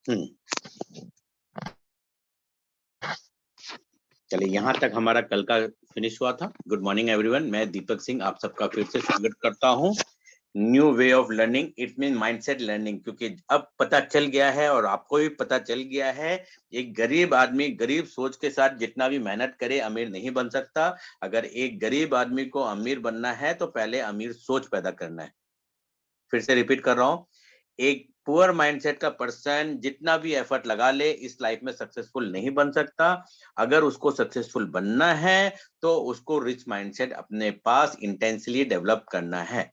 चलिए, यहाँ तक हमारा कल का फिनिश हुआ था। गुड मॉर्निंग एवरीवन, मैं दीपक सिंह आप सबका फिर से स्वागत करता हूँ। New way of learning, it mean mindset learning, क्योंकि अब पता चल गया है और आपको भी पता चल गया है, एक गरीब आदमी गरीब सोच के साथ जितना भी मेहनत करे अमीर नहीं बन सकता। अगर एक गरीब आदमी को अमीर बनना है तो पहले अमीर सोच पैदा करना है। फिर से रिपीट कर रहा हूँ, एक पुअर माइंडसेट का पर्सन जितना भी एफर्ट लगा ले इस लाइफ में सक्सेसफुल नहीं बन सकता। अगर उसको सक्सेसफुल बनना है तो उसको रिच माइंडसेट अपने पास इंटेंसली डेवलप करना है।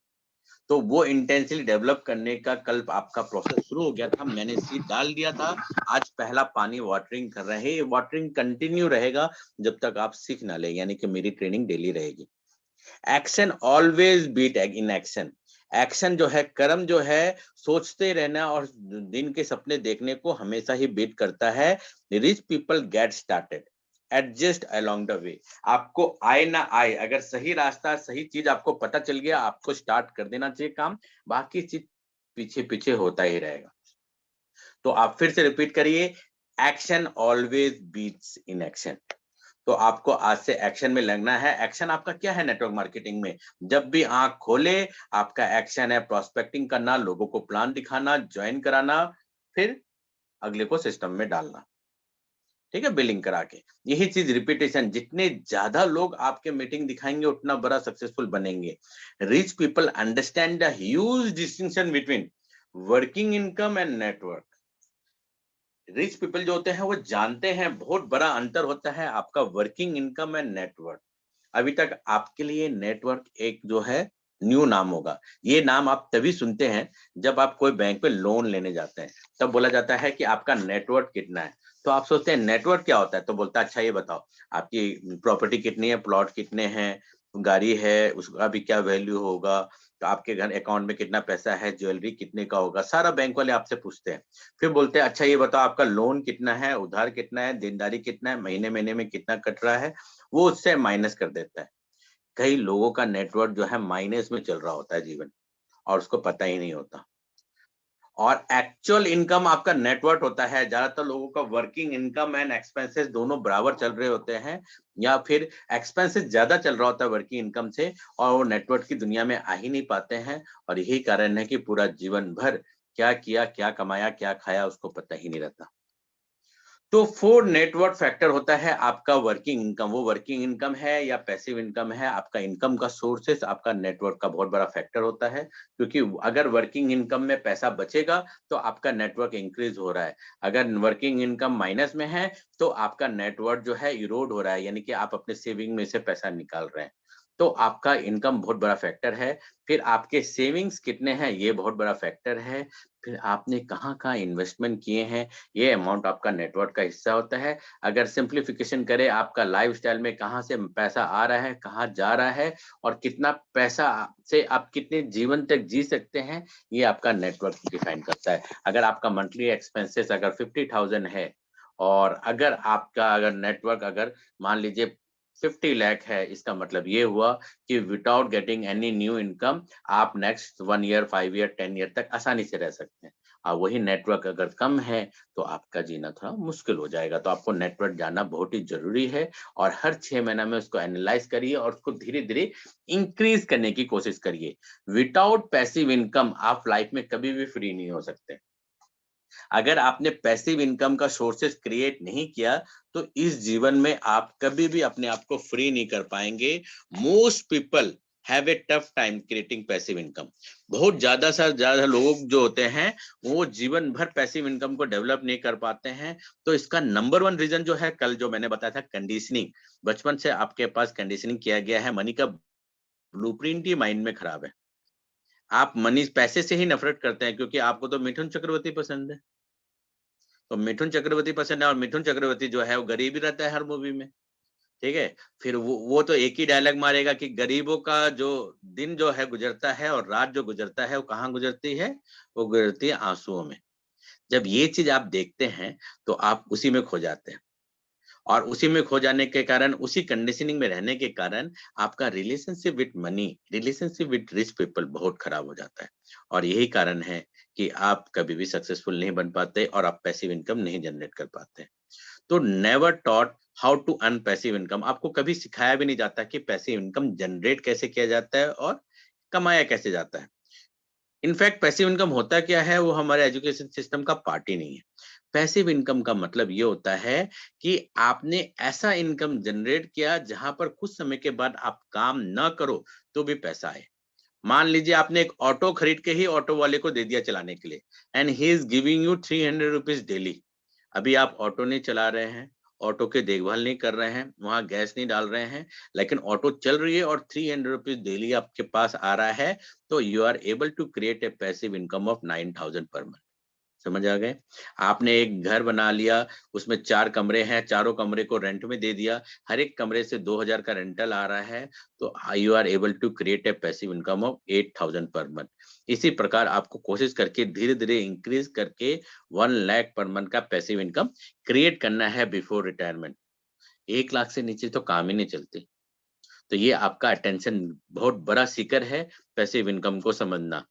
तो वो इंटेंसली डेवलप करने का कल आपका प्रोसेस शुरू हो गया था, मैंने सीड डाल दिया था। आज पहला पानी वाटरिंग कर रहे हैं, वाटरिंग कंटिन्यू रहेगा जब तक आप सीख ना ले, यानी कि मेरी ट्रेनिंग डेली रहेगी। Action always beat inaction. Action जो है, कर्म जो है, सोचते रहना और दिन के सपने देखने को हमेशा ही बीट करता है। Rich people get started, adjust along the way. आपको आए ना आए, अगर सही रास्ता सही चीज आपको पता चल गया, आपको स्टार्ट कर देना चाहिए काम, बाकी चीज पीछे पीछे होता ही रहेगा। तो आप फिर से रिपीट करिए, action always beats inaction. तो आपको आज से एक्शन में लगना है। एक्शन आपका क्या है नेटवर्क मार्केटिंग में? जब भी आंख खोले आपका एक्शन है प्रोस्पेक्टिंग करना, लोगों को प्लान दिखाना, ज्वाइन कराना, फिर अगले को सिस्टम में डालना, ठीक है, बिलिंग करा के। यही चीज रिपीटेशन, जितने ज्यादा लोग आपके मीटिंग दिखाएंगे उतना बड़ा सक्सेसफुल बनेंगे। Rich people understand the huge distinction between working income and network. Rich people जो होते हैं वो जानते हैं बहुत बड़ा अंतर होता है आपका वर्किंग इनकम एंड नेटवर्क। अभी तक आपके लिए नेटवर्क एक जो है न्यू नाम होगा। ये नाम आप तभी सुनते हैं जब आप कोई बैंक पे लोन लेने जाते हैं, तब बोला जाता है कि आपका नेटवर्क कितना है। तो आप सोचते हैं नेटवर्क क्या होता है, तो बोलता है अच्छा ये बताओ आपकी प्रॉपर्टी कितनी है, प्लॉट कितने हैं, गाड़ी है उसका भी क्या वैल्यू होगा, तो आपके घर अकाउंट में कितना पैसा है, ज्वेलरी कितने का होगा, सारा बैंक वाले आपसे पूछते हैं। फिर बोलते हैं अच्छा ये बताओ आपका लोन कितना है, उधार कितना है, देनदारी कितना है, महीने महीने में कितना कट रहा है, वो उससे माइनस कर देता है। कई लोगों का नेटवर्क जो है माइनस में चल रहा होता है जीवन, और उसको पता ही नहीं होता। और एक्चुअल इनकम आपका नेटवर्क होता है। ज्यादातर लोगों का वर्किंग इनकम एंड एक्सपेंसेस दोनों बराबर चल रहे होते हैं, या फिर एक्सपेंसेस ज्यादा चल रहा होता है वर्किंग इनकम से, और वो नेटवर्क की दुनिया में आ ही नहीं पाते हैं। और यही कारण है कि पूरा जीवन भर क्या किया, क्या कमाया, क्या खाया, उसको पता ही नहीं रहता। तो 4 नेटवर्क फैक्टर होता है आपका वर्किंग इनकम। वो वर्किंग इनकम है या पैसिव इनकम है, आपका इनकम का सोर्सेस आपका नेटवर्क का बहुत बड़ा फैक्टर होता है। क्योंकि अगर वर्किंग इनकम में पैसा बचेगा तो आपका नेटवर्क इंक्रीज हो रहा है। अगर वर्किंग इनकम माइनस में है तो आपका नेटवर्क जो है इरोड हो रहा है, यानी कि आप अपने सेविंग में से पैसा निकाल रहे हैं। तो आपका इनकम बहुत बड़ा फैक्टर है। फिर आपके सेविंग्स कितने हैं, ये बहुत बड़ा फैक्टर है। फिर आपने कहाँ-कहाँ इन्वेस्टमेंट किए हैं, ये अमाउंट आपका नेटवर्क का हिस्सा होता है। अगर सिंप्लीफिकेशन करें, आपका लाइफस्टाइल में कहाँ से पैसा आ रहा है, कहाँ जा रहा है, और कितना पैसा से आप कितने जीवन तक जी सकते हैं, ये आपका नेटवर्क डिफाइन करता है। अगर आपका मंथली एक्सपेंसेस अगर 50,000 है, और अगर नेटवर्क अगर मान लीजिए 50 लाख है, इसका मतलब ये हुआ कि without getting any new income आप नेक्स्ट 1 ईयर, 5 ईयर, 10 ईयर तक आसानी से रह सकते हैं। और वही नेटवर्क अगर कम है तो आपका जीना थोड़ा मुश्किल हो जाएगा। तो आपको नेटवर्क जानना बहुत ही जरूरी है, और हर 6 महीना में उसको एनालाइज करिए और उसको धीरे-धीरे इंक्रीज करने की कोशिश करिए। विदाउट पैसिव इनकम आप लाइफ में कभी भी फ्री नहीं हो सकते। अगर आपने पैसिव इनकम का सोर्सेस क्रिएट नहीं किया तो इस जीवन में आप कभी भी अपने आप को फ्री नहीं कर पाएंगे। Most people have a tough time creating passive income. बहुत ज्यादा से ज्यादा लोग जो होते हैं वो जीवन भर पैसिव इनकम को डेवलप नहीं कर पाते हैं। तो इसका नंबर 1 रीजन जो है, कल जो मैंने बताया था, कंडीशनिंग। बचपन से आपके पास कंडीशनिंग किया गया है, मनी का ब्लूप्रिंट ही माइंड में खराब है। आप मनी पैसे से ही नफरत करते हैं, क्योंकि आपको तो मिथुन चक्रवर्ती पसंद है। तो मिथुन चक्रवर्ती पसंद है, और मिथुन चक्रवर्ती जो है वो गरीब ही रहता है हर मूवी में, ठीक है। फिर वो तो एक ही डायलॉग मारेगा कि गरीबों का जो दिन जो है गुजरता है और रात जो गुजरता है वो कहाँ गुजरती है, वो गुजरती है आंसुओं में। जब ये चीज आप देखते हैं तो आप उसी में खो जाते हैं। और उसी में खो जाने के कारण, उसी कंडीशनिंग में रहने के कारण आपका relationship with money, relationship with rich people बहुत खराब हो जाता है। और यही कारण है कि आप कभी भी सक्सेसफुल नहीं बन पाते और आप पैसिव इनकम नहीं जनरेट कर पाते। तो never taught how to earn passive income, आपको कभी सिखाया भी नहीं जाता कि पैसिव इनकम जनरेट कैसे किया जाता है और कमाया कैसे जाता है। इनफैक्ट पैसिव इनकम होता क्या है, वो हमारे एजुकेशन सिस्टम का पार्ट ही नहीं है। पैसिव इनकम का मतलब ये होता है कि आपने ऐसा इनकम जनरेट किया जहां पर कुछ समय के बाद आप काम ना करो तो भी पैसा आए। मान लीजिए आपने एक ऑटो खरीद के ही ऑटो वाले को दे दिया चलाने के लिए, and he is giving you 300 rupees daily. अभी आप ऑटो नहीं चला रहे हैं, ऑटो की देखभाल नहीं कर रहे हैं, वहां गैस नहीं डाल रहे हैं, लेकिन ऑटो चल रही है और 300 रुपीज डेली आपके पास आ रहा है, तो you are able to create a passive income of 9,000 per month. समझ आ गए? आपने एक घर बना लिया, उसमें 4 कमरे हैं, चारों कमरे को रेंट में दे दिया, हर एक कमरे से 2,000 का रेंटल आ रहा है, तो you are able to create a passive income of 8,000 per month. इसी प्रकार आपको कोशिश करके धीरे-धीरे इंक्रीज करके 1 लाख पर मंथ का पैसिव इनकम क्रिएट करना है बिफोर रिटायरमेंट। 1 लाख से नीचे तो काम ही नहीं चलती। तो ये आपका अटेंशन बहुत बड़ा सीकर है, पैसिव इनकम को समझना।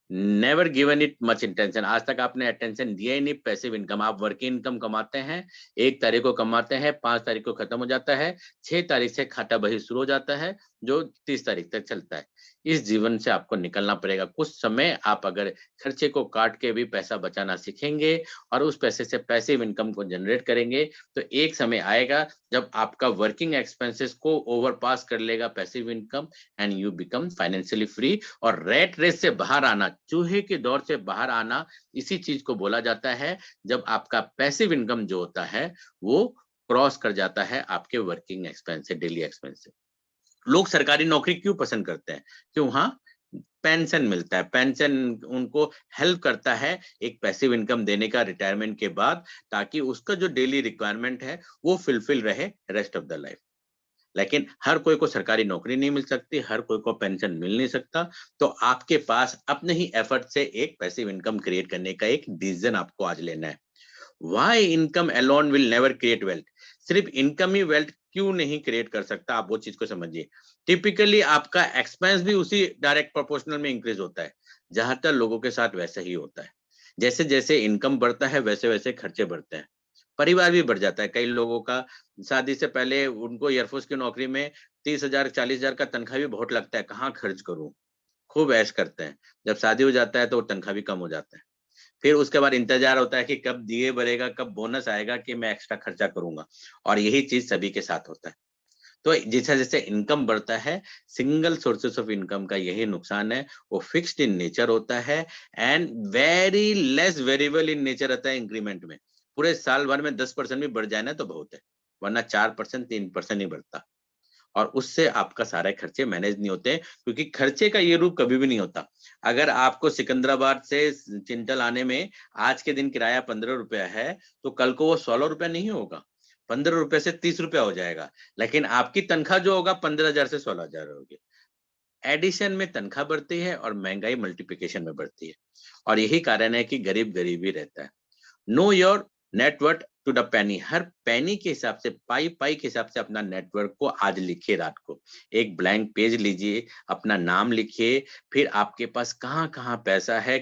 Never given it much intention, आज तक आपने अटेंशन दिया ही नहीं पैसिव इनकम। आप वर्किंग इनकम कमाते हैं, 1 तारीख को कमाते हैं, 5 तारीख को खत्म हो जाता है, 6 तारीख से खाता बही शुरू हो जाता है, जो 30 तारीख तक चलता है। इस जीवन से आपको निकलना पड़ेगा। कुछ समय आप अगर खर्चे को काट के भी पैसा बचाना सीखेंगे और उस पैसे से पैसिव इनकम को जनरेट करेंगे, तो एक समय आएगा जब आपका वर्किंग एक्सपेंसेस को ओवरपास कर लेगा passive income, and you become financially free. और रेट रेस से बाहर आना, चूहे के दौर से बाहर आना, इसी चीज को बोला जाता है जब आपका पैसिव इनकम जो होता है वो क्रॉस कर जाता है आपके वर्किंग एक्सपेंस से, डेली एक्सपेंस से। लोग सरकारी नौकरी क्यों पसंद करते हैं? कि वहां पेंशन मिलता है, पेंशन उनको हेल्प करता है एक पैसिव इनकम देने का रिटायरमेंट के बाद, ताकि उसका जो डेली रिक्वायरमेंट है वो फुलफिल रहे रेस्ट ऑफ द लाइफ। लेकिन हर कोई को सरकारी नौकरी नहीं मिल सकती, हर कोई को पेंशन मिल नहीं सकता, तो आपके पास अपने ही एफर्ट से एक पैसिव इनकम क्रिएट करने का एक डिसीजन आपको आज लेना है। Why income alone will never create wealth? सिर्फ इनकम ही वेल्थ क्यों नहीं क्रिएट कर सकता, आप वो चीज को समझिए। टिपिकली आपका एक्सपेंस भी उसी डायरेक्ट प्रोपोर्शनल में इंक्रीज होता है। ज्यादातर लोगों के साथ वैसा ही होता है। जैसे जैसे इनकम बढ़ता है वैसे वैसे खर्चे बढ़ते हैं, परिवार भी बढ़ जाता है। कई लोगों का शादी से पहले उनको एयरफोर्स की नौकरी में 30,000 40,000 का तनख्वाह भी बहुत लगता है, कहाँ खर्च करूं, खूब ऐश करते हैं। जब शादी हो जाता है तो तनख्वाह भी कम हो जाता है, फिर उसके बाद इंतजार होता है कि कब दिए बढ़ेगा, कब बोनस आएगा कि मैं एक्स्ट्रा खर्चा करूंगा। और यही चीज सभी के साथ होता है। तो जैसे जैसे इनकम बढ़ता है, सिंगल सोर्सेस ऑफ इनकम का यही नुकसान है, वो फिक्स्ड इन नेचर होता है and very less variable in nature रहता है इंक्रीमेंट में। पूरे साल भर में 10% भी बढ़ जाए ना तो बहुत है, वरना 4% 3% ही बढ़ता। और उससे आपका सारे खर्चे मैनेज नहीं होते, क्योंकि खर्चे का ये रूप कभी भी नहीं होता। अगर आपको सिकंदराबाद से चिंटल आने में आज के दिन किराया 15 रुपया है, तो कल को वो 16 रुपया नहीं होगा, 15 रुपए से 30 रुपया हो जाएगा। लेकिन आपकी तनख्वाह जो होगा 15,000 से 16,000 होगी। एडिशन में तनख्वाह बढ़ती है और महंगाई मल्टीप्लिकेशन में बढ़ती है। और यही कारण है कि गरीब गरीब ही रहता है। Know your net worth to the penny, हर पेनी के हिसाब से, पाई पाई के हिसाब से अपना नेटवर्क को आज लिखिए। रात को एक ब्लैंक पेज लीजिए, अपना नाम लिखिए, फिर आपके पास कहाँ कहाँ पैसा है,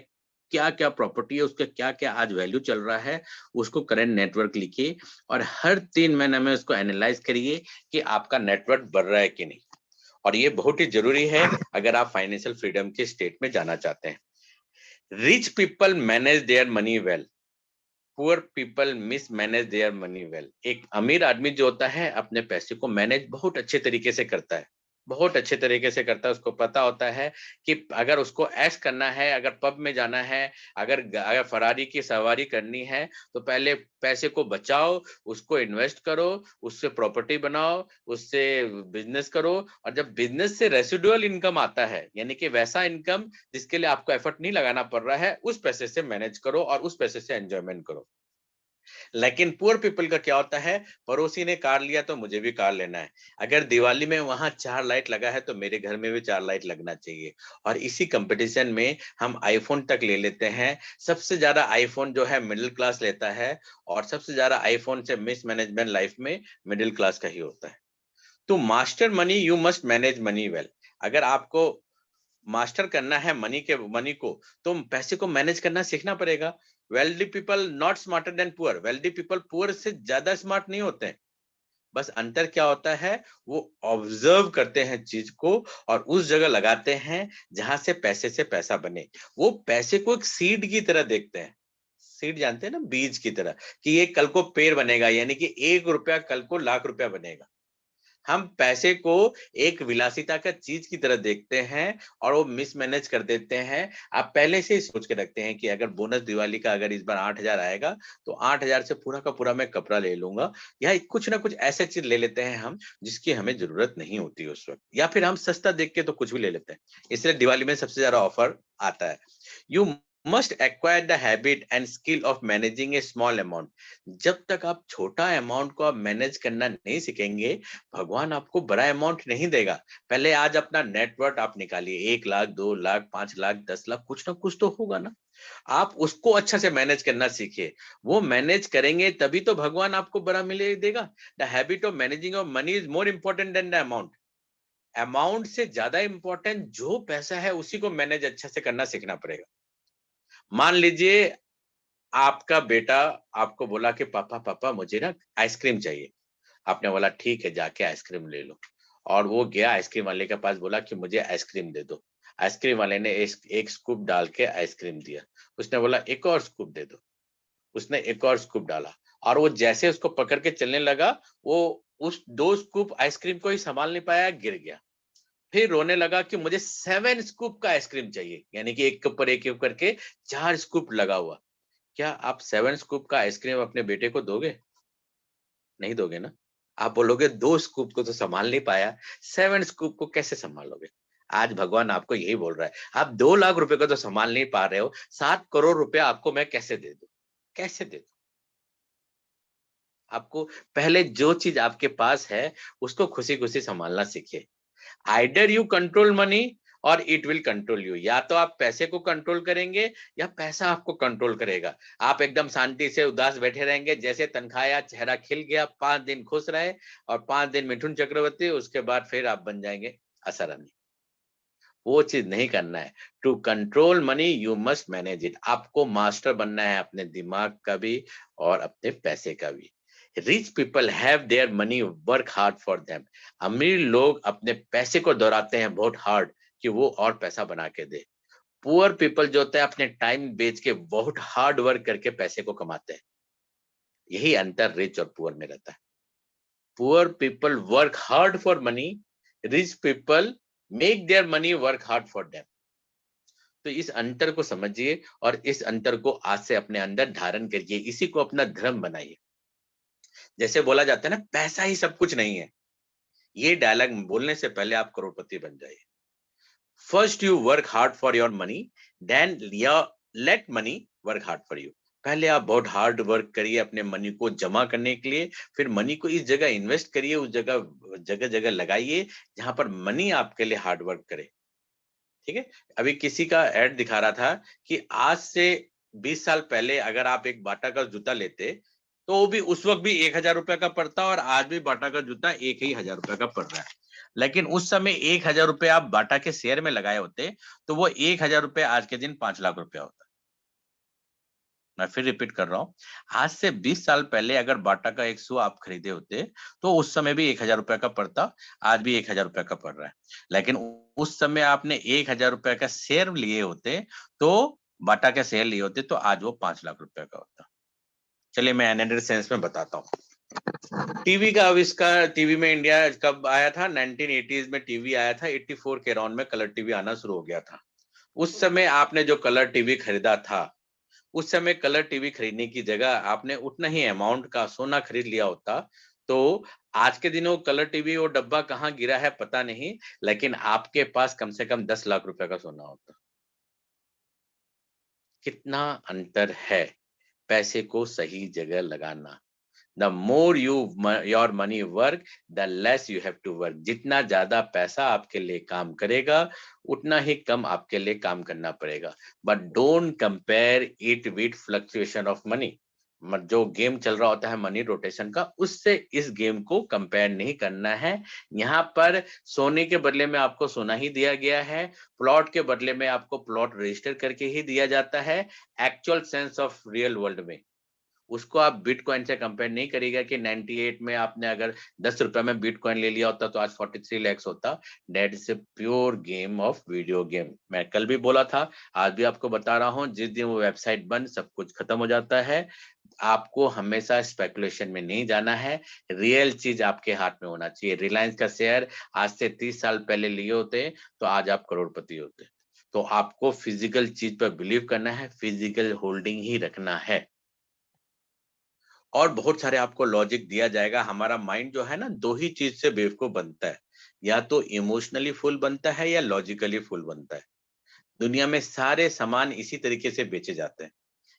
क्या क्या प्रॉपर्टी है, उसका क्या क्या आज वैल्यू चल रहा है, उसको करंट नेटवर्क लिखिए। और हर 3 महीने में उसको एनालाइज करिए कि आपका नेटवर्क बढ़ रहा है कि नहीं। और ये बहुत ही जरूरी है अगर आप फाइनेंशियल फ्रीडम के स्टेट में जाना चाहते हैं। Rich people manage their money well, poor people miss manage their money well. एक अमीर आदमी जो होता है अपने पैसे को मैनेज बहुत अच्छे तरीके से करता है, बहुत अच्छे तरीके से करता है। उसको पता होता है कि अगर उसको ऐश करना है, अगर पब में जाना है, अगर फरारी की सवारी करनी है, तो पहले पैसे को बचाओ, उसको इन्वेस्ट करो, उससे प्रॉपर्टी बनाओ, उससे बिजनेस करो। और जब बिजनेस से रेसिडुअल इनकम आता है, यानी कि वैसा इनकम जिसके लिए आपको एफर्ट नहीं लगाना पड़ रहा है, उस पैसे से मैनेज करो और उस पैसे से एंजॉयमेंट करो। लेकिन पुअर पीपल का क्या होता है, पड़ोसी ने कार लिया तो मुझे भी कार लेना है, अगर दिवाली में वहां 4 लाइट लगा है तो मेरे घर में भी 4 लाइट लगना चाहिए। और इसी कंपटीशन में हम आईफोन तक ले लेते हैं। सबसे ज्यादा आईफोन जो है मिडिल क्लास लेता है, और सबसे ज्यादा आईफोन से मिसमैनेजमेंट लाइफ में मिडिल क्लास का ही होता है। तो master money, you must manage money well. अगर आपको मास्टर करना है मनी को, तो पैसे को मैनेज करना सीखना पड़ेगा। Wealthy people not smarter than poor, wealthy people poor से ज्यादा स्मार्ट नहीं होते हैं। बस अंतर क्या होता है, वो ऑब्जर्व करते हैं चीज को और उस जगह लगाते हैं जहां से पैसा बने। वो पैसे को एक सीड की तरह देखते हैं। सीड जानते हैं ना, बीज की तरह, कि ये कल को पेड़ बनेगा, यानी कि 1 रुपया कल को लाख रुपया बनेगा। हम पैसे को एक विलासिता का चीज की तरह देखते हैं और वो मिसमैनेज कर देते हैं। आप पहले से ही सोच के रखते हैं कि अगर बोनस दिवाली का अगर इस बार 8,000 आएगा तो 8,000 से पूरा का पूरा मैं कपड़ा ले लूंगा, या कुछ ना कुछ ऐसे चीज ले लेते हैं हम जिसकी हमें जरूरत नहीं होती उस वक्त, या फिर हम सस्ता देख के तो कुछ भी ले लेते हैं। इसलिए दिवाली में सबसे ज्यादा ऑफर आता है। You must acquire the habit and skill of managing A small amount. जब तक आप छोटा अमाउंट को आप मैनेज करना नहीं सीखेंगे, भगवान आपको बड़ा अमाउंट नहीं देगा। पहले आज अपना नेटवर्थ आप निकालिए, 1 लाख, 2 लाख, 5 लाख, 10 लाख, कुछ ना कुछ तो होगा ना। आप उसको अच्छा से मैनेज करना सीखिए। वो मैनेज करेंगे तभी तो भगवान आपको बड़ा मिले देगा। The habit of managing of money is more important than the amount. Amount से ज्यादा इंपॉर्टेंट जो पैसा है उसी को मैनेज अच्छा से करना सीखना पड़ेगा। मान लीजिए आपका बेटा आपको बोला कि पापा पापा मुझे ना आइसक्रीम चाहिए। आपने बोला ठीक है, जाके आइसक्रीम ले लो। और वो गया आइसक्रीम वाले के पास, बोला कि मुझे आइसक्रीम दे दो। आइसक्रीम वाले ने एक स्कूप डाल के आइसक्रीम दिया। उसने बोला एक और स्कूप दे दो। उसने एक और स्कूप डाला, और वो जैसे उसको पकड़ के चलने लगा, वो उस 2 स्कूप आइसक्रीम को ही संभाल नहीं पाया, गिर गया। फिर रोने लगा कि मुझे 7 स्कूप का आइसक्रीम चाहिए, यानी कि एक के ऊपर एक करके 4 स्कूप लगा हुआ। क्या आप 7 स्कूप का आइसक्रीम अपने बेटे को दोगे? नहीं दोगे ना। आप बोलोगे 2 स्कूप को तो संभाल नहीं पाया, 7 स्कूप को कैसे संभालोगे? आज भगवान आपको यही बोल रहा है, आप 2 लाख रुपए को तो संभाल नहीं पा रहे हो, 7 करोड़ रुपए आपको मैं कैसे दे दूं? कैसे दे दूं? आपको पहले जो चीज आपके पास है उसको खुशी खुशी संभालना सीखिए। आइदर यू कंट्रोल मनी और इट विल कंट्रोल यू। या तो आप पैसे को कंट्रोल करेंगे या पैसा आपको कंट्रोल करेगा। आप एकदम शांति से उदास बैठे रहेंगे, जैसे तनख्वाह आया चेहरा खिल गया, 5 दिन खुश रहे, और 5 दिन मिथुन चक्रवर्ती, उसके बाद फिर आप बन जाएंगे असरानी। वो चीज नहीं करना है। To control money you must manage it. आपको मास्टर बनना है अपने दिमाग का भी और अपने पैसे का भी। Rich people have their money work hard for them. अमीर लोग अपने पैसे को दौड़ाते हैं बहुत हार्ड कि वो और पैसा बना के दे। पुअर पीपल जो होता है अपने टाइम बेच के बहुत हार्ड वर्क करके पैसे को कमाते हैं। यही अंतर रिच और पुअर में रहता है। Poor people work hard for money, rich people make their money work hard for them. तो इस अंतर को समझिए और इस अंतर को आज से अपने अंदर धारण करिए, इसी को अपना धर्म बनाइए। जैसे बोला जाता है ना, पैसा ही सब कुछ नहीं है। ये डायलॉग बोलने से पहले आप करोड़पति बन जाइए। First you work hard for your money, then let money work hard for you. पहले आप बहुत हार्ड वर्क करिए अपने मनी को जमा करने के लिए, फिर मनी को इस जगह इन्वेस्ट करिए, उस जगह जगह जगह लगाइए जहां पर मनी आपके लिए हार्ड वर्क करे। ठीक है। अभी किसी का एड दिखा रहा था कि आज से 20 साल पहले अगर आप एक बाटा का जूता लेते तो वो भी उस वक्त भी 1,000 रुपए का पड़ता, और आज भी बाटा का जूता 1,000 रुपए का पड़ रहा है। लेकिन उस समय 1,000 रुपए आप बाटा के शेयर में लगाए होते तो वो 1,000 रुपए आज के दिन 5 लाख रुपया होता। मैं फिर रिपीट कर रहा हूँ, आज से 20 साल पहले अगर बाटा का एक शू आप खरीदे होते तो उस समय भी 1,000 रुपए का पड़ता, आज भी 1,000 रुपए का पड़ रहा है। लेकिन उस समय आपने 1,000 रुपए का शेयर लिए होते, तो बाटा के शेयर लिए होते तो आज वो 5 लाख रुपए का होता। चलिए मैं अनदर सेंस में बताता हूँ। टीवी का आविष्कार, टीवी में इंडिया कब आया था? 1980s में टीवी आया था। 84 के अराउंड में कलर टीवी आना शुरू हो गया था। उस समय आपने जो कलर टीवी खरीदा था, उस समय कलर टीवी खरीदने की जगह आपने उतना ही अमाउंट का सोना खरीद लिया होता, तो आज के दिनों कलर टीवी वो डब्बा कहाँ गिरा है पता नहीं, लेकिन आपके पास कम से कम 10 लाख रुपए का सोना होता। कितना अंतर है। पैसे को सही जगह लगाना। The more your money work, the less you have to work. जितना ज्यादा पैसा आपके लिए काम करेगा, उतना ही कम आपके लिए काम करना पड़ेगा। But don't compare it with fluctuation of money. जो गेम चल रहा होता है मनी रोटेशन का, उससे इस गेम को कंपेयर नहीं करना है। यहाँ पर सोने के बदले में आपको सोना ही दिया गया है, प्लॉट के बदले में आपको प्लॉट रजिस्टर करके ही दिया जाता है। Actual sense of real world में उसको आप बिटकॉइन से कंपेयर नहीं करिएगा कि 98 में आपने अगर 10 रुपए में बिटकॉइन ले लिया होता तो आज 43 लाख होता। That is a pure game of video game. मैं कल भी बोला था, आज भी आपको बता रहा हूं, जिस दिन वो वेबसाइट बंद सब कुछ खत्म हो जाता है। आपको हमेशा स्पेकुलेशन में नहीं जाना है, रियल चीज आपके हाथ में होना चाहिए। रिलायंस का शेयर आज से 30 साल पहले लिए होते तो आज आप करोड़पति होते। तो आपको फिजिकल चीज पर बिलीव करना है, फिजिकल होल्डिंग ही रखना है। और बहुत सारे आपको लॉजिक दिया जाएगा। हमारा माइंड जो है ना, दो ही चीज से बेवकूफ बनता है, या तो इमोशनली फुल बनता है या लॉजिकली फुल बनता है। दुनिया में सारे सामान इसी तरीके से बेचे जाते हैं।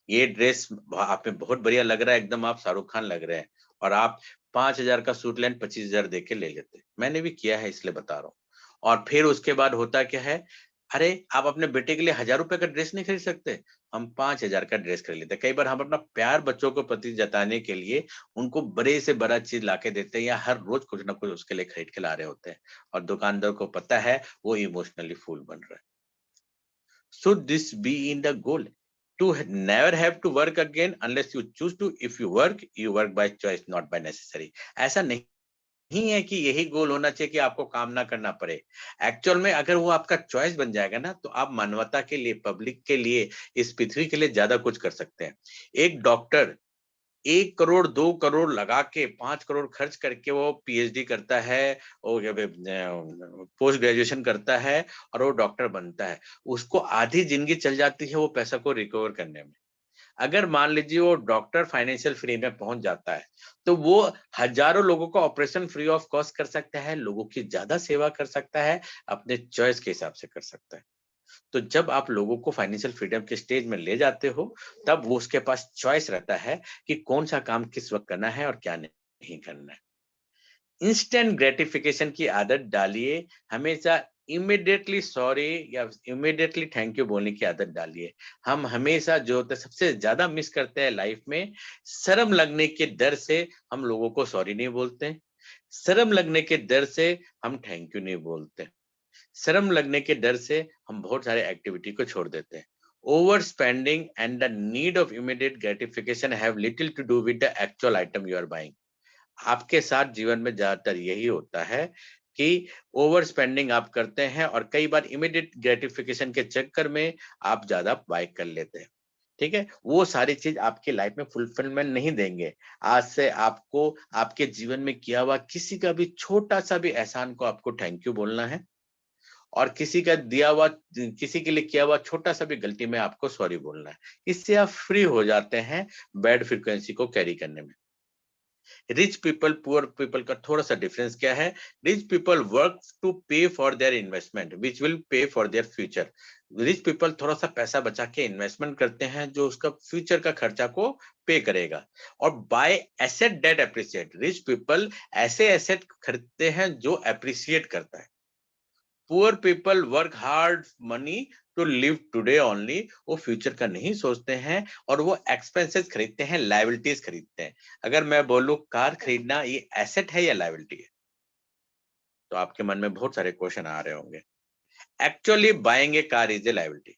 ये ड्रेस आप में बहुत बढ़िया लग रहा है, एकदम आप शाहरुख खान लग रहे हैं, और आप 5,000 का सूट लें 25,000 दे के ले लेते। मैंने भी किया है इसलिए बता रहा हूँ। और फिर उसके बाद होता क्या है, अरे आप अपने बेटे के लिए 1,000 रुपए का ड्रेस नहीं खरीद सकते, हम 5,000 का ड्रेस खरीद लेते हैं। कई बार हम अपना प्यार बच्चों को प्रति जताने के लिए उनको बड़े से बड़ा चीज लाके देते हैं, या हर रोज कुछ ना कुछ उसके लिए खरीद के ला रहे होते हैं, और दुकानदार को पता है वो इमोशनली फूल बन रहा है। Should this be in the goal? To never have to work again unless you choose to. If you work by choice, not by necessary. ऐसा नहीं है कि यही गोल होना चाहिए कि आपको काम ना करना पड़े। एक्चुअल में अगर वो आपका चॉइस बन जाएगा ना, तो आप मानवता के लिए, पब्लिक के लिए, इस पृथ्वी के लिए ज्यादा कुछ कर सकते हैं। एक डॉक्टर 1 करोड़ 2 करोड़ लगा के 5 करोड़ खर्च करके वो पीएचडी करता है, पोस्ट ग्रेजुएशन करता है, और वो डॉक्टर बनता है। उसको आधी जिंदगी चल जाती है वो पैसा को रिकवर करने में। अगर मान लीजिए वो डॉक्टर फाइनेंशियल फ्री में पहुंच जाता है, तो वो हजारों लोगों का ऑपरेशन फ्री ऑफ कॉस्ट कर सकता है, लोगों की ज्यादा सेवा कर सकता है, अपने चॉइस के हिसाब से कर सकता है। तो जब आप लोगों को फाइनेंशियल फ्रीडम के स्टेज में ले जाते हो, तब वो उसके पास चॉइस रहता है कि कौन सा काम किस वक्त करना है और क्या नहीं करना है। इंस्टेंट ग्रेटिफिकेशन की आदत डालिए, हमेशा इमीडिएटली सॉरी या इमीडिएटली थैंक यू बोलने की आदत डालिए। हम हमेशा जो होता है सबसे ज्यादा मिस करते हैं लाइफ में, शर्म लगने के डर से हम लोगों को सॉरी नहीं बोलते, शर्म लगने के डर से हम थैंक यू नहीं बोलते, शर्म लगने के डर से हम बहुत सारे एक्टिविटी को छोड़ देते हैं। Over spending and the need of immediate gratification have little to do with the actual item you are buying. आपके साथ जीवन में ज्यादातर यही होता है कि ओवर स्पेंडिंग आप करते हैं, और कई बार इमीडिएट ग्रेटिफिकेशन के चक्कर में आप ज्यादा बाय कर लेते हैं। ठीक है, वो सारी चीज आपकी लाइफ में फुलफिलमेंट नहीं देंगे। आज से आपको आपके जीवन में किया हुआ किसी का भी छोटा सा भी एहसान को आपको थैंक यू बोलना है, और किसी का दिया हुआ, किसी के लिए किया हुआ छोटा सा भी गलती में आपको सॉरी बोलना है। इससे आप फ्री हो जाते हैं बैड फ्रीक्वेंसी को कैरी करने में। रिच पीपल पुअर पीपल का थोड़ा सा डिफरेंस क्या है? रिच पीपल वर्क टू पे for their investment which will pay for their future. Rich people थोड़ा सा पैसा बचा के इन्वेस्टमेंट करते हैं जो उसका फ्यूचर का खर्चा को पे करेगा। और buy asset that appreciate, rich people ऐसे एसेट खरीदते हैं जो एप्रिशिएट करता है। Poor people work hard money to live today only, वो फ्यूचर का नहीं सोचते हैं, और वो एक्सपेंसेस खरीदते हैं, लायबिलिटीज खरीदते हैं। अगर मैं बोलूं कार खरीदना ये एसेट है या लायबिलिटी है, तो आपके मन में बहुत सारे क्वेश्चन आ रहे होंगे। Actually buying A car is a liability,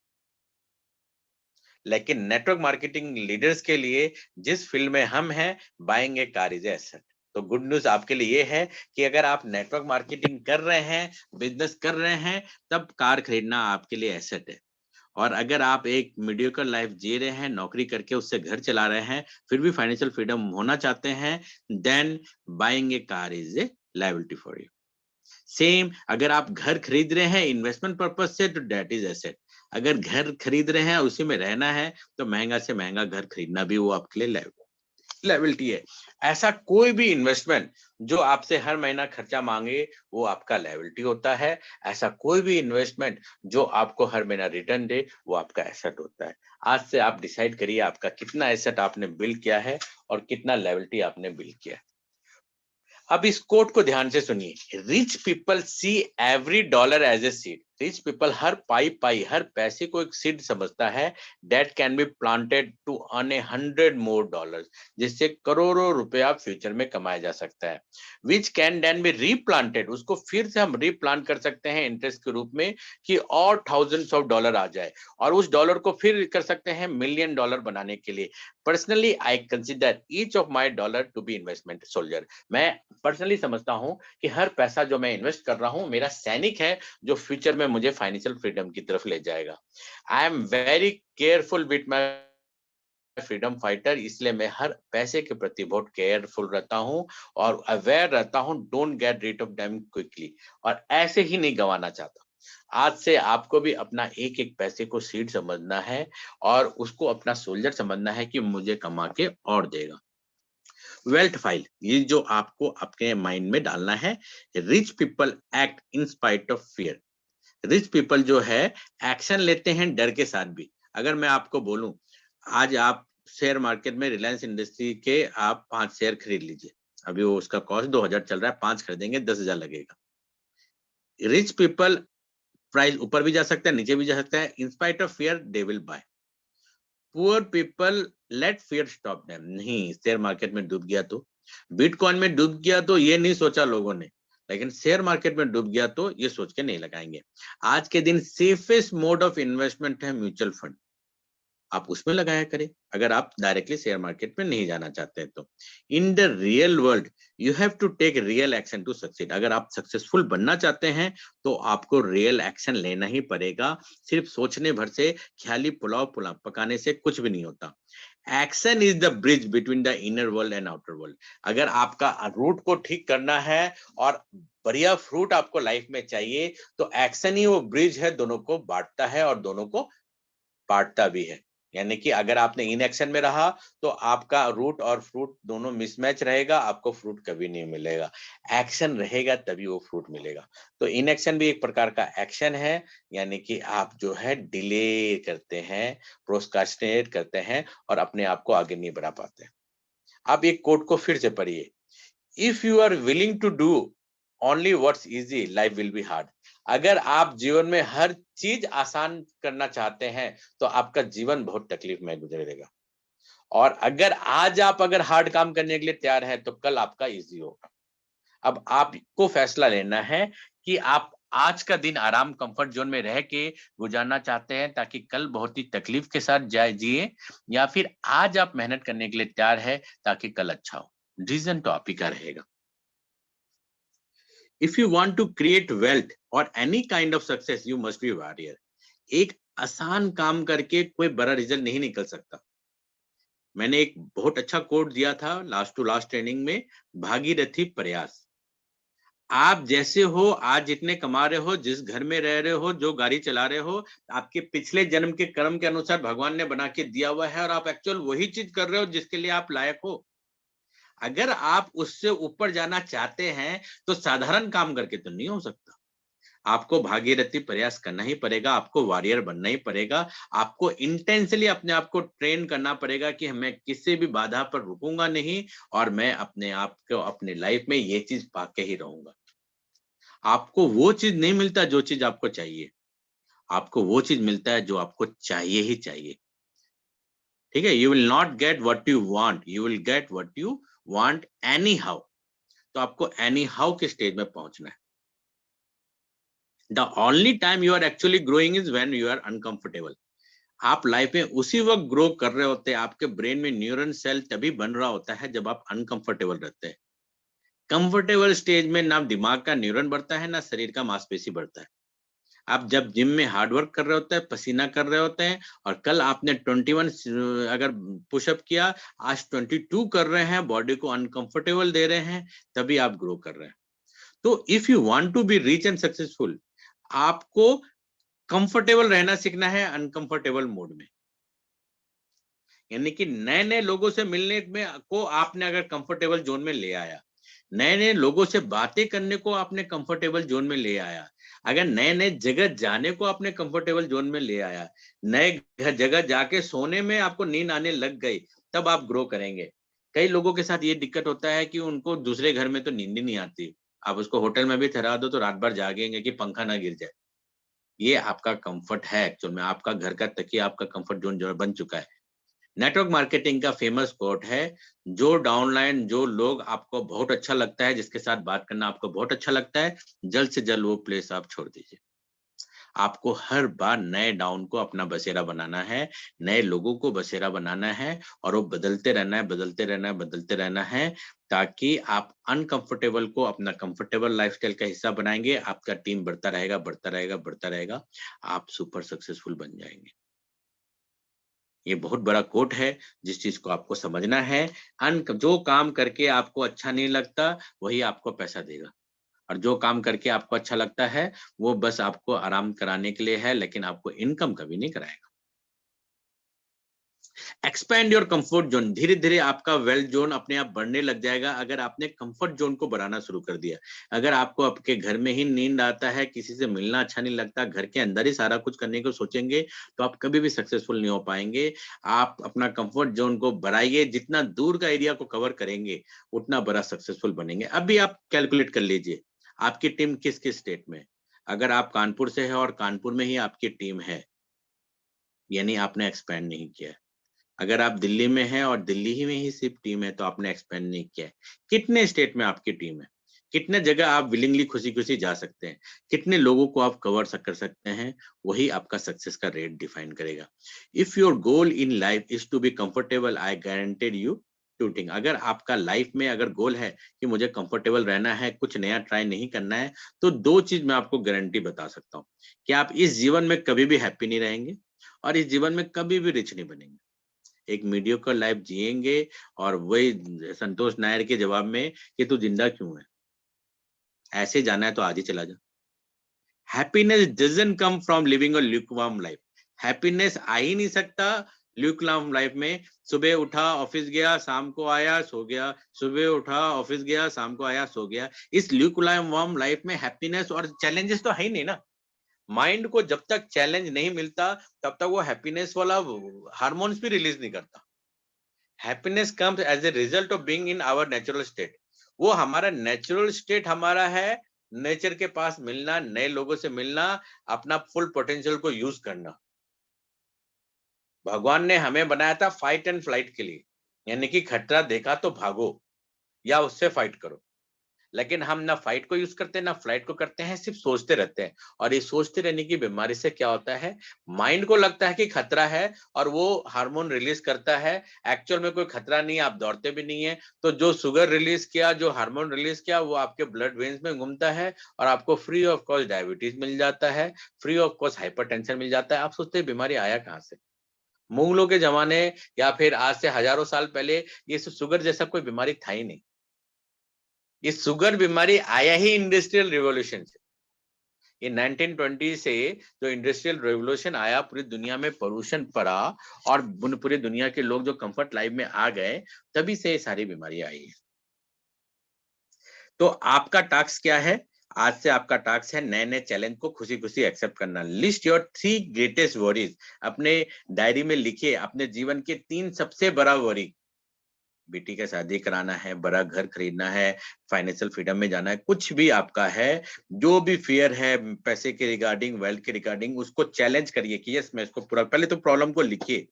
लेकिन नेटवर्क मार्केटिंग लीडर्स के लिए जिस फील्ड में हम हैं, buying A car is a asset. तो गुड न्यूज आपके लिए ये है कि अगर आप नेटवर्क मार्केटिंग कर रहे हैं, बिजनेस कर रहे हैं, तब कार खरीदना आपके लिए एसेट है। और अगर आप एक मीडियोकर लाइफ जी रहे हैं, नौकरी करके उससे घर चला रहे हैं, फिर भी फाइनेंशियल फ्रीडम होना चाहते हैं, then buying A car is a liability for you. Same अगर आप घर खरीद रहे हैं इन्वेस्टमेंट पर्पज से, तो दैट इज एसेट। अगर घर खरीद रहे हैं उसी में रहना है, तो महंगा से महंगा घर खरीदना भी वो आपके लिए लायबिलिटी है। ऐसा कोई भी इन्वेस्टमेंट जो आपसे हर महीना खर्चा मांगे वो आपका लायबिलिटी होता है। ऐसा कोई भी इन्वेस्टमेंट जो आपको हर महीना रिटर्न दे वो आपका एसेट होता है। आज से आप डिसाइड करिए आपका कितना एसेट आपने बिल्ड किया है और कितना लायबिलिटी आपने बिल्ड किया है। अब इस कोट को ध्यान से सुनिए। Rich people see every dollar as a seed. Rich people हर पाई हर पैसे को एक सीड समझता है that can be planted to earn 100 more dollars, जिससे करोड़ों रुपया फ्यूचर में कमाया जा सकता है। Which can then be replanted, उसको फिर से हम रीप्लांट कर सकते हैं इंटरेस्ट के रूप में कि और थाउजेंड्स ऑफ डॉलर आ जाए, और उस डॉलर को फिर कर सकते हैं मिलियन डॉलर बनाने के लिए। Personally I consider each of my dollar to be investment soldier. मैं पर्सनली समझता हूं कि हर पैसा जो मैं इन्वेस्ट कर रहा हूं मेरा सैनिक है जो फ्यूचर में मुझे फाइनेंशियल फ्रीडम की तरफ ले जाएगा। I am very careful with my freedom fighter, इसलिए मैं हर पैसे के प्रति बहुत केयरफुल रहता हूं और अवेयर रहता हूं, don't get rid of them quickly, और ऐसे ही नहीं गंवाना चाहता। आज से आपको भी अपना एक एक पैसे को सीड समझना है और उसको अपना सोल्जर समझना है कि मुझे कमा के और देगा। वेल्थ फाइल, ये जो आपको अपने माइंड में डालना है। Rich people act in spite of fear. Rich people जो है एक्शन लेते हैं डर के साथ भी। अगर मैं आपको बोलूं आज आप शेयर मार्केट में रिलायंस इंडस्ट्री के आप 5 शेयर खरीद लीजिए, अभी वो उसका कॉस्ट 2000 चल रहा है, 5 खरीदेंगे 10,000 लगेगा। रिच पीपल प्राइस ऊपर भी जा सकता है नीचे भी जा सकता है, in spite of fear they will buy. Poor people late fear stop them, नहीं शेयर मार्केट में डूब गया तो, बिटकॉइन में डूब गया तो ये नहीं सोचा लोगों ने, लेकिन शेयर मार्केट में डूब गया तो ये सोच के नहीं लगाएंगे। आज के दिन सेफेस्ट मोड ऑफ इन्वेस्टमेंट है म्यूचुअल फंड, आप उसमें लगाया करें अगर आप डायरेक्टली शेयर मार्केट में नहीं जाना चाहते हैं तो। In the real world you have to take real action to succeed. अगर आप सक्सेसफुल बनना चाहते हैं तो आपको रियल एक्शन लेना ही पड़ेगा। सिर्फ सोचने भर से, ख्याली पुलाव पकाने से कुछ भी नहीं होता। Action is the bridge between the inner world and outer world. अगर आपका रूट को ठीक करना है और बढ़िया फ्रूट आपको लाइफ में चाहिए तो एक्शन ही वो ब्रिज है, दोनों को बांटता है और दोनों को बांटता भी है। यानी कि अगर आपने इनएक्शन में रहा तो आपका रूट और फ्रूट दोनों मिसमैच रहेगा, आपको फ्रूट कभी नहीं मिलेगा। एक्शन रहेगा तभी वो फ्रूट मिलेगा। तो इनएक्शन भी एक प्रकार का एक्शन है, यानी कि आप जो है डिले करते हैं, प्रोक्रास्टिनेट करते हैं और अपने आप को आगे नहीं बढ़ा पाते। आप एक कोट को फिर से पढ़िए। If you are willing to do only what's easy, life will be hard. अगर आप जीवन में हर चीज आसान करना चाहते हैं तो आपका जीवन बहुत तकलीफ में गुजरेगा, और अगर आज आप अगर हार्ड काम करने के लिए तैयार है तो कल आपका इजी होगा। अब आपको फैसला लेना है कि आप आज का दिन आराम कंफर्ट जोन में रह के गुजारना चाहते हैं ताकि कल बहुत ही तकलीफ के साथ जाए जिए, या फिर आज आप मेहनत करने के लिए तैयार है ताकि कल अच्छा हो। डिसीजन तो आप ही का रहेगा। If you want to create wealth or any kind of success, you must be warrior. एक आसान काम करके कोई बड़ा रिजल्ट नहीं निकल सकता। मैंने एक बहुत अच्छा कोट दिया था लास्ट टू लास्ट ट्रेनिंग में, भागीरथी प्रयास। आप जैसे हो, आज जितने कमा रहे हो, जिस घर में रह रहे हो, जो गाड़ी चला रहे हो, आपके पिछले जन्म के कर्म के अनुसार भगवान ने बना के दिया हुआ है, और आप एक्चुअल वही चीज कर रहे हो जिसके लिए आप लायक हो। अगर आप उससे ऊपर जाना चाहते हैं तो साधारण काम करके तो नहीं हो सकता। आपको भागीरथी प्रयास करना ही पड़ेगा, आपको वॉरियर बनना ही पड़ेगा। आपको इंटेंसली अपने आप को ट्रेन करना पड़ेगा कि मैं किसी भी बाधा पर रुकूंगा नहीं और मैं अपने आप को अपने लाइफ में ये चीज पाके ही रहूंगा। आपको वो चीज नहीं मिलता जो चीज आपको चाहिए, आपको वो चीज मिलता है जो आपको चाहिए ही चाहिए। ठीक है, you will not get what you want, you will get what you want anyhow. तो आपको एनी हाउ के स्टेज में पहुंचना है। The only time you are actually growing is when you are uncomfortable. आप लाइफ में उसी वक्त ग्रो कर रहे होते हैं, आपके ब्रेन में न्यूरन सेल तभी बन रहा होता है जब आप अनकंफर्टेबल रहते हैं। कंफर्टेबल स्टेज में ना दिमाग का न्यूरन बढ़ता है ना शरीर का मांसपेशी बढ़ता है। आप जब जिम में हार्ड वर्क कर रहे होते हैं, पसीना कर रहे होते हैं, और कल आपने 21 अगर पुशअप किया, आज 22 कर रहे हैं, बॉडी को अनकंफर्टेबल दे रहे हैं, तभी आप ग्रो कर रहे हैं। तो if you want to be rich and successful, आपको कंफर्टेबल रहना सीखना है अनकंफर्टेबल मोड में। यानी कि नए नए लोगों से मिलने में को आपने अगर कंफर्टेबल जोन में ले आया, नए नए लोगों से बातें करने को आपने कंफर्टेबल जोन में ले आया, अगर नए नए जगह जाने को आपने कंफर्टेबल जोन में ले आया, नए जगह जाके सोने में आपको नींद आने लग गई, तब आप ग्रो करेंगे। कई लोगों के साथ ये दिक्कत होता है कि उनको दूसरे घर में तो नींद ही नहीं आती, आप उसको होटल में भी ठहरा दो तो रात भर जागेंगे कि पंखा ना गिर जाए। ये आपका कंफर्ट है, एक्चुअल में आपका घर का तकिया आपका कंफर्ट जोन जो बन चुका है। नेटवर्क मार्केटिंग का फेमस कोट है, जो डाउनलाइन जो लोग आपको बहुत अच्छा लगता है, जिसके साथ बात करना आपको बहुत अच्छा लगता है, जल्द से जल्द वो प्लेस आप छोड़ दीजिए। आपको हर बार नए डाउन को अपना बसेरा बनाना है, नए लोगों को बसेरा बनाना है, और वो बदलते रहना है, बदलते रहना है, बदलते रहना है, ताकि आप अनकंफर्टेबल को अपना कंफर्टेबल लाइफस्टाइल का हिस्सा बनाएंगे। आपका टीम बढ़ता रहेगा, बढ़ता रहेगा, बढ़ता रहेगा, आप सुपर सक्सेसफुल बन जाएंगे। ये बहुत बड़ा कोट है, जिस चीज को आपको समझना है। जो काम करके आपको अच्छा नहीं लगता, वही आपको पैसा देगा, और जो काम करके आपको अच्छा लगता है, वो बस आपको आराम कराने के लिए है, लेकिन आपको इनकम कभी नहीं कराएगा। एक्सपैंड योर कंफर्ट जोन, धीरे धीरे आपका वेल्थ जोन अपने आप बढ़ने लग जाएगा अगर आपने कंफर्ट जोन को बढ़ाना शुरू कर दिया। अगर आपको आपके घर में ही नींद आता है, किसी से मिलना अच्छा नहीं लगता, घर के अंदर ही सारा कुछ करने को सोचेंगे, तो आप कभी भी सक्सेसफुल नहीं हो पाएंगे। आप अपना कंफर्ट जोन को बढ़ाइए, जितना दूर का एरिया को कवर करेंगे, उतना बड़ा सक्सेसफुल बनेंगे। अभी आप कैलकुलेट कर लीजिए, आपकी टीम किस किस स्टेट में। अगर आप कानपुर से है और कानपुर में ही आपकी टीम है, यानी आपने एक्सपैंड नहीं किया है। अगर आप दिल्ली में हैं और दिल्ली ही में ही सिर्फ टीम है, तो आपने एक्सपेंड नहीं किया है। कितने स्टेट में आपकी टीम है, कितने जगह आप विलिंगली खुशी खुशी जा सकते हैं, कितने लोगों को आप कवर कर सकते हैं, वही आपका सक्सेस का रेट डिफाइन करेगा। If your goal in life is to be comfortable, I guaranteed you to thing. अगर आपका लाइफ में अगर गोल है कि मुझे कंफर्टेबल रहना है, कुछ नया ट्राई नहीं करना है, तो दो चीज मैं आपको गारंटी बता सकता हूँ, कि आप इस जीवन में कभी भी हैप्पी नहीं रहेंगे, और इस जीवन में कभी भी रिच नहीं बनेंगे। एक मीडियोकर लाइफ जिएंगे, और वही संतोष नायर के जवाब में कि तू जिंदा क्यों है, ऐसे जाना है तो आज ही चला जा। Happiness doesn't come from living a lukewarm life. Happiness आ ही नहीं सकता ल्यूकवार्म लाइफ में। सुबह उठा ऑफिस गया, शाम को आया सो गया, सुबह उठा ऑफिस गया, शाम को आया सो गया। इस ल्यूकवार्म लाइफ में हैप्पीनेस और चैलेंजेस तो है ही नहीं ना। माइंड को जब तक चैलेंज नहीं मिलता, तब तक वो हैप्पीनेस वाला हार्मोन्स भी रिलीज नहीं करता। Happiness comes as a result of being in our natural state. वो हमारा नेचुरल स्टेट हमारा है, नेचर के पास मिलना, नए लोगों से मिलना, अपना फुल पोटेंशियल को यूज करना। भगवान ने हमें बनाया था फाइट एंड फ्लाइट के लिए, यानी कि खतरा देखा तो भागो या उससे फाइट करो। लेकिन हम ना फाइट को यूज करते हैं ना फ्लाइट को करते हैं, सिर्फ सोचते रहते हैं। और ये सोचते रहने की बीमारी से क्या होता है, माइंड को लगता है कि खतरा है, और वो हार्मोन रिलीज करता है। एक्चुअल में कोई खतरा नहीं है, आप दौड़ते भी नहीं है। तो जो शुगर रिलीज किया, जो हार्मोन रिलीज किया, वो आपके ब्लड वेन्स में घूमता है, और आपको फ्री ऑफ कॉस्ट डायबिटीज मिल जाता है, फ्री ऑफ कॉस्ट हाइपरटेंशन मिल जाता है। आप सोचते हैं बीमारी आया कहाँ से। मुगलों के जमाने या फिर आज से हजारों साल पहले ये शुगर जैसा कोई बीमारी था ही नहीं। ये शुगर बीमारी आया ही इंडस्ट्रियल रिवॉल्यूशन से। ये 1920 से जो इंडस्ट्रियल रिवॉल्यूशन आया, पूरी दुनिया में पोल्यूशन पड़ा, और पूरी दुनिया के लोग जो कंफर्ट लाइफ में आ गए, तभी से ये सारी बीमारियां आई है। तो आपका टास्क क्या है? आज से आपका टास्क है नए नए चैलेंज को खुशी खुशी एक्सेप्ट करना। List your 3 greatest worries. अपने डायरी में लिखिए अपने जीवन के 3 सबसे बड़ा वरी। बेटी का शादी कराना है, बड़ा घर खरीदना है, फाइनेंशियल फ्रीडम में जाना है, कुछ भी आपका है, जो भी फियर है पैसे के रिगार्डिंग, वेल्थ के रिगार्डिंग, उसको चैलेंज करिए कि यस मैं इसको पूरा। पहले तो प्रॉब्लम को लिखिए,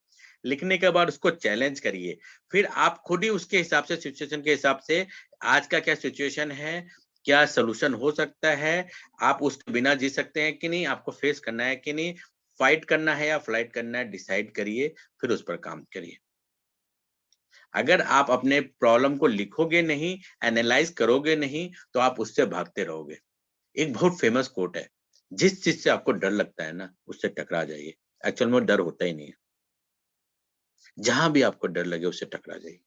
लिखने के बाद उसको चैलेंज करिए, फिर आप खुद ही उसके हिसाब से, सिचुएशन के हिसाब से, आज का क्या सिचुएशन है, क्या सोल्यूशन हो सकता है, आप उसके बिना जी सकते हैं कि नहीं, आपको फेस करना है कि नहीं, फाइट करना है या फ्लाइट करना है, डिसाइड करिए, फिर उस पर काम करिए। अगर आप अपने प्रॉब्लम को लिखोगे नहीं, एनालाइज करोगे नहीं, तो आप उससे भागते रहोगे। एक बहुत फेमस कोट है, जिस चीज से आपको डर लगता है ना, उससे टकरा जाइए। एक्चुअल में डर होता ही नहीं है, जहां भी आपको डर लगे उससे टकरा जाइए।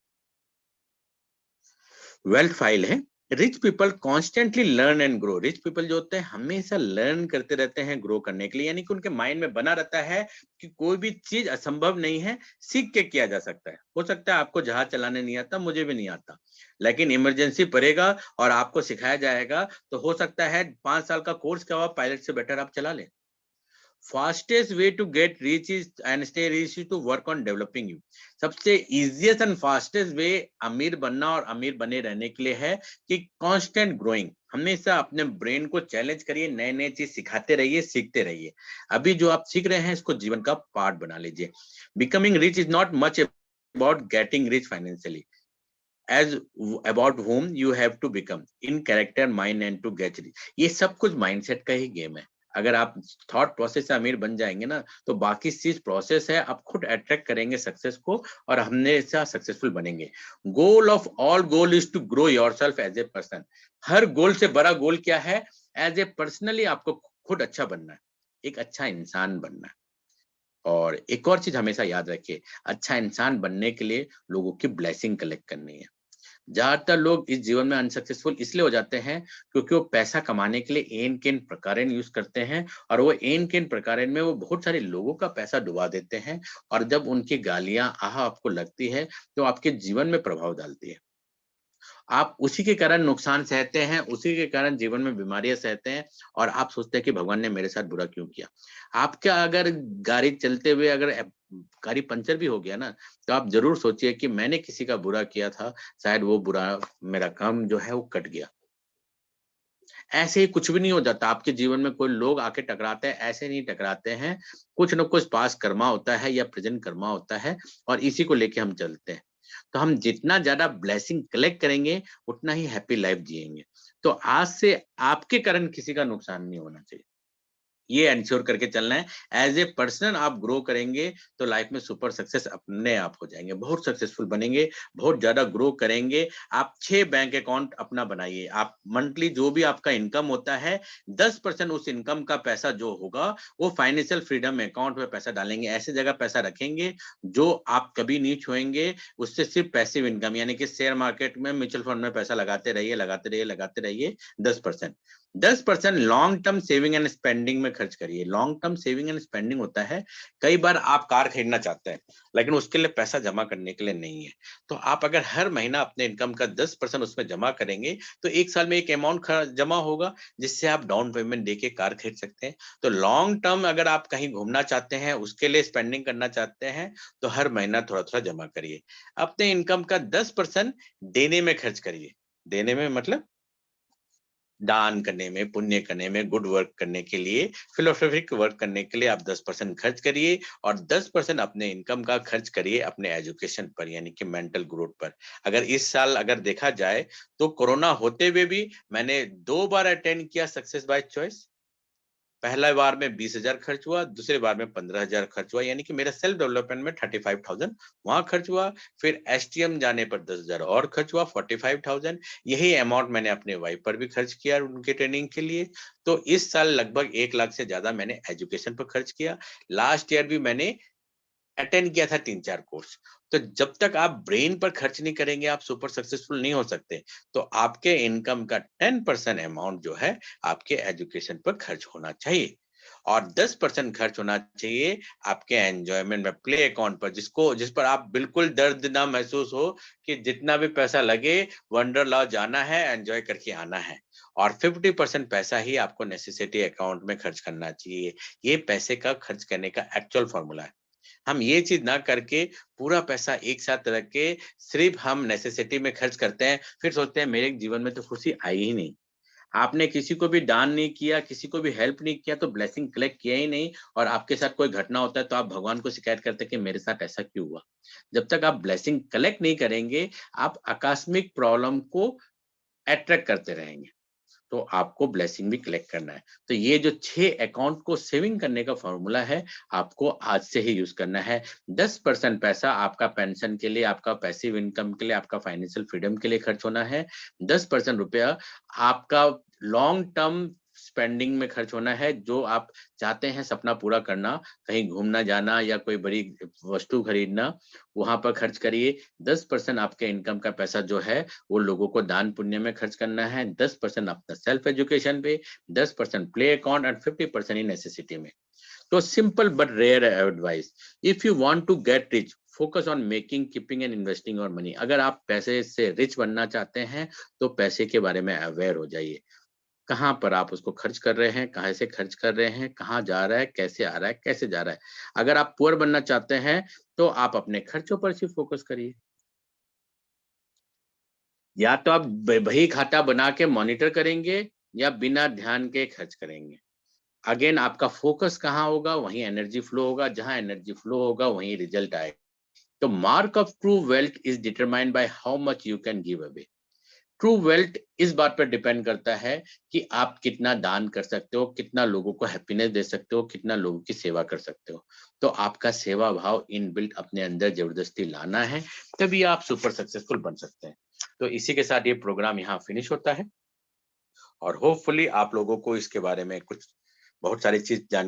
वेल्थ फाइल है, rich people constantly learn and grow. Rich people जो होते हैं हमेशा लर्न करते रहते हैं ग्रो करने के लिए, यानी कि उनके माइंड में बना रहता है कि कोई भी चीज असंभव नहीं है, सीख के किया जा सकता है। हो सकता है आपको जहाज चलाने नहीं आता, मुझे भी नहीं आता, लेकिन इमरजेंसी पड़ेगा और आपको सिखाया जाएगा, तो हो सकता है 5 साल का कोर्स का पायलट से बेटर आप चला लें। fastest way to get rich is and stay rich is to work on developing you। सबसे easiest and fastest way अमीर बनना और अमीर बने रहने के लिए है कि constant growing, हमेशा अपने ब्रेन को चैलेंज करिए, नए नए चीज सिखाते रहिए, सीखते रहिए। अभी जो आप सीख रहे हैं इसको जीवन का पार्ट बना लीजिए। Becoming rich is not much about getting rich financially as about whom you have to become in character, mind and to get rich। ये सब कुछ माइंडसेट का ही गेम है। अगर आप थॉट प्रोसेस से अमीर बन जाएंगे ना, तो बाकी चीज प्रोसेस है, आप खुद अट्रैक्ट करेंगे सक्सेस को और हमेशा सक्सेसफुल बनेंगे। Goal of all goal is to grow yourself as a person. हर गोल से बड़ा गोल क्या है? एज ए पर्सनली आपको खुद अच्छा बनना है, एक अच्छा इंसान बनना है। और एक और चीज हमेशा याद रखिए, अच्छा इंसान बनने के लिए लोगों की ब्लेसिंग कलेक्ट करनी है। ज्यादातर लोग इस जीवन में अनसक्सेसफुल इसलिए हो जाते हैं क्योंकि वो पैसा कमाने के लिए एन केन प्रकारेण यूज करते हैं, और वो एन केन प्रकारेण में वो बहुत सारे लोगों का पैसा डुबा देते हैं, और जब उनकी गालियां आहा आपको लगती है तो आपके जीवन में प्रभाव डालती है। आप उसी के कारण नुकसान सहते हैं, उसी के कारण जीवन में बीमारियां सहते हैं, और आप सोचते हैं कि भगवान ने मेरे साथ बुरा क्यों किया। आपका अगर गाड़ी चलते हुए अगर गाड़ी पंचर भी हो गया ना, तो आप जरूर सोचिए कि मैंने किसी का बुरा किया था, शायद वो बुरा मेरा काम जो है वो कट गया। ऐसे ही कुछ भी नहीं हो जाता आपके जीवन में, कोई लोग आके टकराते हैं, ऐसे नहीं टकराते हैं। कुछ न कुछ पास कर्मा होता है या प्रेजेंट कर्मा होता है, और इसी को लेके हम चलते हैं। तो हम जितना ज्यादा ब्लेसिंग कलेक्ट करेंगे उतना ही हैप्पी लाइफ जिएंगे। तो आज से आपके कारण किसी का नुकसान नहीं होना चाहिए, ये एंश्योर करके चलना है। एज ए पर्सन आप ग्रो करेंगे तो लाइफ में सुपर सक्सेस अपने आप हो जाएंगे, बहुत सक्सेसफुल बनेंगे, बहुत ज्यादा ग्रो करेंगे। आप 6 बैंक अकाउंट अपना बनाइए। आप मंथली जो भी आपका इनकम होता है, 10% उस इनकम का पैसा जो होगा वो फाइनेंशियल फ्रीडम अकाउंट में पैसा डालेंगे। ऐसे जगह पैसा रखेंगे जो आप कभी नहीं छुएंगे, उससे सिर्फ पैसिव इनकम, यानी कि शेयर मार्केट में, म्यूचुअल फंड में पैसा लगाते रहिए, लगाते रहिए, लगाते रहिए। 10% 10% long term saving and spending में खर्च करिए। Long term saving and spending होता है, कई बार आप कार खरीदना चाहते हैं लेकिन उसके लिए पैसा जमा करने के लिए नहीं है, तो आप अगर हर महीना अपने इनकम का 10% उसमें जमा करेंगे तो एक साल में एक अमाउंट जमा होगा जिससे आप डाउन पेमेंट देके कार खरीद सकते हैं। तो लॉन्ग टर्म अगर आप कहीं घूमना चाहते हैं, उसके लिए स्पेंडिंग करना चाहते हैं, तो हर महीना थोड़ा थोड़ा जमा करिए। अपने इनकम का 10% देने में खर्च करिए। देने में मतलब दान करने में, पुण्य करने में, गुड वर्क करने के लिए, फिलोसॉफिक वर्क करने के लिए आप 10% खर्च करिए, और 10% अपने इनकम का खर्च करिए अपने एजुकेशन पर, यानी कि मेंटल ग्रोथ पर। अगर इस साल अगर देखा जाए तो कोरोना होते हुए भी मैंने 2 बार अटेंड किया सक्सेस बाय चॉइस। पहला बार में 20,000 खर्च हुआ, दूसरे बार में 15,000 खर्च हुआ, यानी कि मेरा सेल्फ डेवलपमेंट में 35,000 वहां खर्च हुआ। फिर एसटीएम जाने पर 10,000 और खर्च हुआ, 45,000। यही अमाउंट मैंने अपने वाइफ पर भी खर्च किया उनके ट्रेनिंग के लिए। तो इस साल लगभग 1 लाख से ज्यादा मैंने एजुकेशन पर खर्च किया। लास्ट ईयर भी मैंने अटेंड किया था 3-4 कोर्स। तो जब तक आप ब्रेन पर खर्च नहीं करेंगे, आप सुपर सक्सेसफुल नहीं हो सकते। तो आपके इनकम का 10% अमाउंट जो है आपके एजुकेशन पर खर्च होना चाहिए, और 10% खर्च होना चाहिए आपके एंजॉयमेंट में, प्ले अकाउंट पर, जिस पर आप बिल्कुल दर्द ना महसूस हो, कि जितना भी पैसा लगे वंडरलॉ जाना है, एंजॉय करके आना है। और 50% पैसा ही आपको नेसेसिटी अकाउंट में खर्च करना चाहिए। ये पैसे का खर्च करने का एक्चुअल फॉर्मूला है। हम ये चीज ना करके पूरा पैसा एक साथ रख के सिर्फ हम नेसेसिटी में खर्च करते हैं, फिर सोचते हैं मेरे जीवन में तो खुशी आई ही नहीं। आपने किसी को भी दान नहीं किया, किसी को भी हेल्प नहीं किया, तो ब्लेसिंग कलेक्ट किया ही नहीं, और आपके साथ कोई घटना होता है तो आप भगवान को शिकायत करते हैं कि मेरे साथ ऐसा क्यों हुआ। जब तक आप ब्लेसिंग कलेक्ट नहीं करेंगे, आप आकस्मिक प्रॉब्लम को अट्रैक्ट करते रहेंगे। तो आपको ब्लेसिंग भी कलेक्ट करना है। तो ये जो 6 अकाउंट को सेविंग करने का फॉर्मूला है, आपको आज से ही यूज करना है। 10% पैसा आपका पेंशन के लिए, आपका पैसिव इनकम के लिए, आपका फाइनेंशियल फ्रीडम के लिए खर्च होना है। 10% रुपया आपका लॉन्ग टर्म स्पेंडिंग में खर्च होना है, जो आप चाहते हैं सपना पूरा करना, कहीं घूमना जाना या कोई बड़ी वस्तु खरीदना, वहां पर खर्च करिए। 10% आपके इनकम का पैसा जो है वो लोगों को दान पुण्य में खर्च करना है, 10% अपना सेल्फ एजुकेशन पे, 10% play account and 50% in necessity में। तो simple but rare advice, if you want to get rich, focus on making, keeping and investing और मनी। अगर आप पैसे से रिच बनना चाहते हैं तो पैसे के बारे में अवेयर हो जाइए। कहाँ पर आप उसको खर्च कर रहे हैं, कहाँ से खर्च कर रहे हैं, कहाँ जा रहा है, कैसे आ रहा है, कैसे जा रहा है। अगर आप पुअर बनना चाहते हैं तो आप अपने खर्चों पर सिर्फ फोकस करिए। या तो आप बही खाता बना के मॉनिटर करेंगे या बिना ध्यान के खर्च करेंगे। अगेन आपका फोकस कहाँ होगा, वहीं एनर्जी फ्लो होगा, जहां एनर्जी फ्लो होगा वहीं रिजल्ट आएगा। तो mark of true wealth is determined by how much you can give away. True wealth इस बात पर डिपेंड करता है कि आप कितना दान कर सकते हो, कितना लोगों को हैप्पीनेस दे सकते हो, कितना लोगों की सेवा कर सकते हो। तो आपका सेवा भाव इन बिल्ट अपने अंदर जबरदस्ती लाना है, तभी आप सुपर सक्सेसफुल बन सकते हैं। तो इसी के साथ ये प्रोग्राम यहाँ फिनिश होता है और होपफुली आप लोगों को इसके बारे में कुछ बहुत सारी चीज जान